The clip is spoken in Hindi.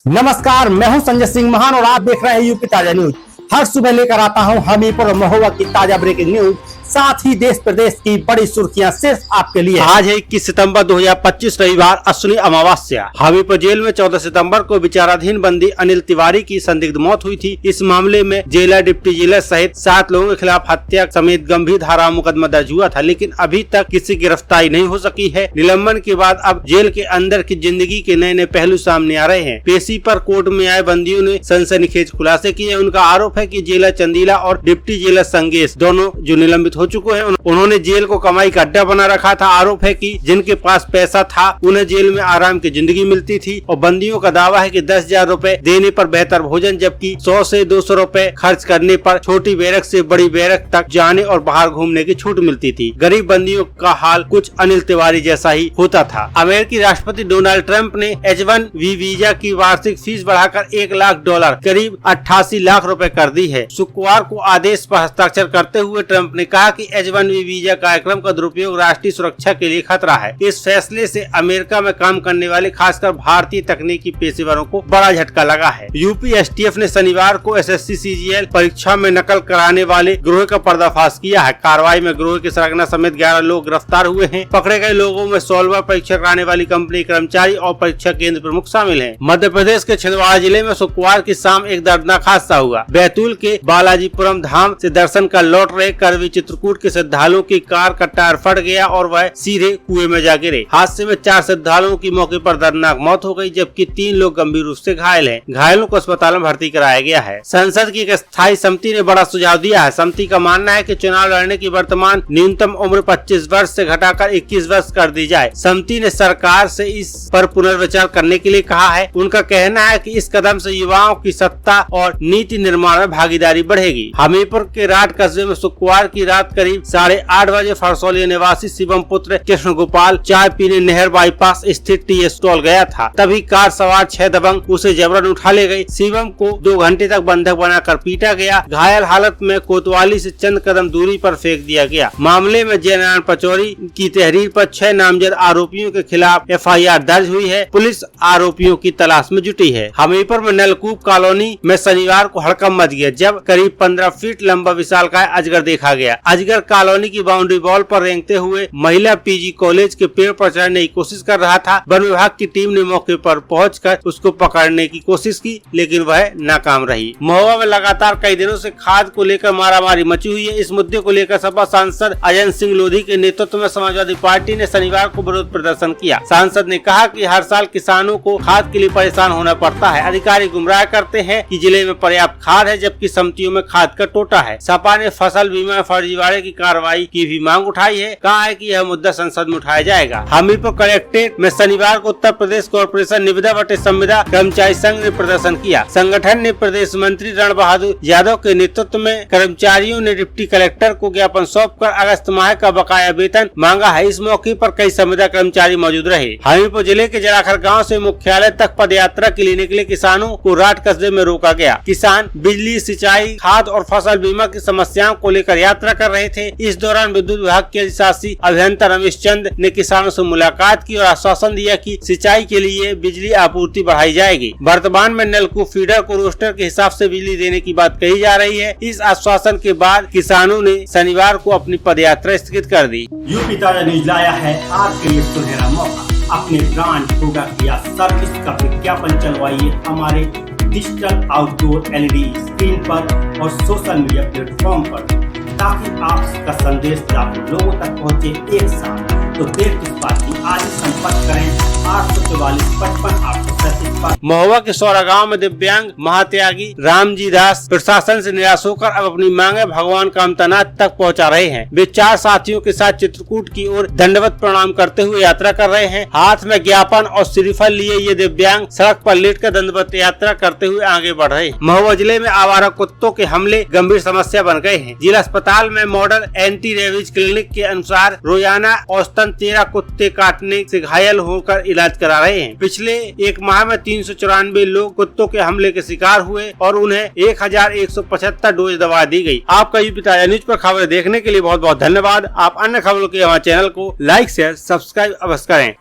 नमस्कार, मैं हूं संजय सिंह महान और आप देख रहे हैं यूपी ताजा न्यूज। हर सुबह लेकर आता हूं हमीरपुर और महोबा की ताजा ब्रेकिंग न्यूज, साथ ही देश प्रदेश की बड़ी सुर्खियां सिर्फ आपके लिए। आज है 21 सितंबर 2025 रविवार, अश्विनी अमावस्या। हमीरपुर जेल में 14 सितंबर को विचाराधीन बंदी अनिल तिवारी की संदिग्ध मौत हुई थी। इस मामले में जेलर, डिप्टी जेलर सहित 7 लोगों के खिलाफ हत्या समेत गंभीर धारा मुकदमा दर्ज हुआ था, लेकिन अभी तक किसी की गिरफ्तारी नहीं हो सकी है। निलंबन के बाद अब जेल के अंदर की जिंदगी के नए नए पहलू सामने आ रहे हैं। पेशी पर कोर्ट में आए बंदियों ने सनसनीखेज खुलासे किए। उनका आरोप है कि जेलर चंदीला और डिप्टी जेलर संगेश दोनों जो निलंबित हो चुके हैं, उन्होंने जेल को कमाई का अड्डा बना रखा था। आरोप है कि जिनके पास पैसा था उन्हें जेल में आराम की जिंदगी मिलती थी और बंदियों का दावा है कि 10,000 रूपए देने पर बेहतर भोजन, जबकि 100 से 200 रूपए खर्च करने पर छोटी बैरक से बड़ी बैरक तक जाने और बाहर घूमने की छूट मिलती थी। गरीब बंदियों का हाल कुछ अनिल तिवारी जैसा ही होता था। अमेरिकी राष्ट्रपति डोनाल्ड ट्रंप ने H1B वीजा की वार्षिक फीस बढ़ाकर $1 लाख करीब 88 लाख रुपए कर दी है। शुक्रवार को आदेश पर हस्ताक्षर करते हुए ट्रंप ने कहा कि H1B वीजा कार्यक्रम का दुरुपयोग राष्ट्रीय सुरक्षा के लिए खतरा है। इस फैसले से अमेरिका में काम करने वाले खासकर भारतीय तकनीकी पेशेवरों को बड़ा झटका लगा है। यूपी STF ने शनिवार को SSC CGL परीक्षा में नकल कराने वाले गिरोह का पर्दाफाश किया है। कार्रवाई में गिरोह के सरगना समेत 11 लोग गिरफ्तार हुए हैं। पकड़े गए लोगों में सोलवा परीक्षा कराने वाली कंपनी कर्मचारी और परीक्षा केंद्र प्रमुख शामिल हैं। मध्य प्रदेश के छिंदवाड़ा जिले में शुक्रवार की शाम एक दर्दनाक हादसा हुआ। बैतूल के बालाजीपुरम धाम से दर्शन कर लौट रहे करवी चित्रकूट के श्रद्धालुओं की कार का टायर फट गया और वह सीधे कुएं में जा गिरे। हादसे में 4 श्रद्धालुओं की मौके पर दर्दनाक मौत हो गई, जबकि 3 लोग गंभीर रूप से घायल हैं। घायलों को अस्पताल में भर्ती कराया गया है। संसद की एक स्थायी समिति ने बड़ा सुझाव दिया है। समिति का मानना है कि चुनाव लड़ने की वर्तमान न्यूनतम उम्र 25 वर्ष से घटाकर 21 वर्ष कर दी जाए। समिति ने सरकार से इस पर पुनर्विचार करने के लिए कहा है। उनका कहना है कि इस कदम से युवाओं की सत्ता और नीति निर्माण में भागीदारी बढ़ेगी। हमीरपुर के राट कस्बे में शुक्रवार की रात करीब 8:30 बजे फरसौलिया निवासी शिवम पुत्र कृष्ण गोपाल चाय पीने नहर बाईपास स्थित टी स्टॉल गया था। तभी कार सवार 6 दबंग उसे जबरन उठा ले गई। शिवम को 2 घंटे तक बंधक बनाकर पीटा गया। घायल हालत में कोतवाली से चंद कदम दूरी पर फेंक दिया गया। मामले में जयनारायण पचौरी की तहरीर पर 6 नामजद आरोपियों के खिलाफ FIR दर्ज हुई है। पुलिस आरोपियों की तलाश में जुटी है। हमीरपुर में नलकूप कॉलोनी में शनिवार को हड़कंप मच गया, जब करीब 15 फीट लंबा विशालकाय अजगर देखा गया। अजगर कॉलोनी की बाउंड्री वॉल पर रेंगते हुए महिला PG कॉलेज के पेड़ पर चढ़ने की कोशिश कर रहा था। वन विभाग की टीम ने मौके पर पहुंचकर उसको पकड़ने की कोशिश की, लेकिन वह नाकाम रही। महोबा में लगातार कई दिनों से खाद को लेकर मारामारी मची हुई है। इस मुद्दे को लेकर सपा सांसद अजय सिंह लोधी के नेतृत्व में समाजवादी पार्टी ने शनिवार को विरोध प्रदर्शन किया। सांसद ने कहा कि हर साल किसानों को खाद के लिए परेशान होना पड़ता है। अधिकारी गुमराह करते हैं कि जिले में पर्याप्त खाद है, जबकि समितियों में खाद का टोटा है। सपा ने फसल बीमा फर्जीवाड़े की कार्रवाई की भी मांग उठाई है। कहा है कि यह मुद्दा संसद में उठाया जाएगा। हमीरपुर कलेक्ट्रेट में शनिवार को उत्तर प्रदेश कॉर्पोरेशन निविदा बटे संविदा कर्मचारी संघ ने प्रदर्शन किया। संगठन ने प्रदेश मंत्री रण बहादुर यादव के नेतृत्व में कर्मचारियों ने डिप्टी कलेक्टर को ज्ञापन सौंपकर अगस्त माह का बकाया वेतन मांगा है। इस मौके पर कई संविदा कर्मचारी मौजूद रहे। हमीरपुर जिले के जलाखर गाँव से मुख्यालय तक पद यात्रा के लिए निकले किसानों को राट कस्बे में रोका गया। किसान बिजली, सिंचाई, खाद और फसल बीमा की समस्याओं को लेकर यात्रा कर रहे थे। इस दौरान विद्युत विभाग के अधिशासी अभियंता रमेश चंद ने किसानों से मुलाकात की और आश्वासन दिया कि सिंचाई के लिए बिजली आपूर्ति बढ़ाई जाएगी। वर्तमान में नलकूप फीडर को रोस्टर के हिसाब से बिजली देने की बात कही जा रही है। इस आश्वासन के बाद किसानों ने शनिवार को अपनी पदयात्रा स्थगित कर दी। यूपी ताजा न्यूज लाया है आपके लिए सुनहरा मौका। अपने ब्रांड, प्रोडक्ट या सर्विस का विज्ञापन चलवाइए हमारे डिजिटल आउटडोर LED स्क्रीन पर और सोशल मीडिया प्लेटफॉर्म पर, ताकि आपका संदेश लाखों लोगों तक पहुंचे एक साथ। तो देर किस बात की, आज ही संपर्क करें 844 55 837 पर। महोबा के सौरा गांव में दिव्यांग महात्यागी रामजी दास प्रशासन से निराश होकर अब अपनी मांगे भगवान कामतानाथ तक पहुंचा रहे हैं। वे 4 साथियों के साथ चित्रकूट की ओर दंडवत प्रणाम करते हुए यात्रा कर रहे हैं। हाथ में ज्ञापन और श्रीफल लिए ये दिव्यांग सड़क पर लेटकर दंडवत यात्रा करते हुए आगे बढ़ रहे हैं। महोबा जिले में आवारा कुत्तों के हमले गंभीर समस्या बन गए हैं। जिला अस्पताल में मॉडल एंटी रेबीज क्लिनिक के अनुसार रोजाना औसतन 13 कुत्ते काटने से घायल होकर इलाज करा रहे हैं। पिछले एक माह में 394 लोग कुत्तों के हमले के शिकार हुए और उन्हें 1175 डोज दवा दी गई। आपका यूपी ताजा न्यूज पर खबरें देखने के लिए बहुत बहुत धन्यवाद। आप अन्य खबरों के हमारे चैनल को लाइक, शेयर, सब्सक्राइब अवश्य करें।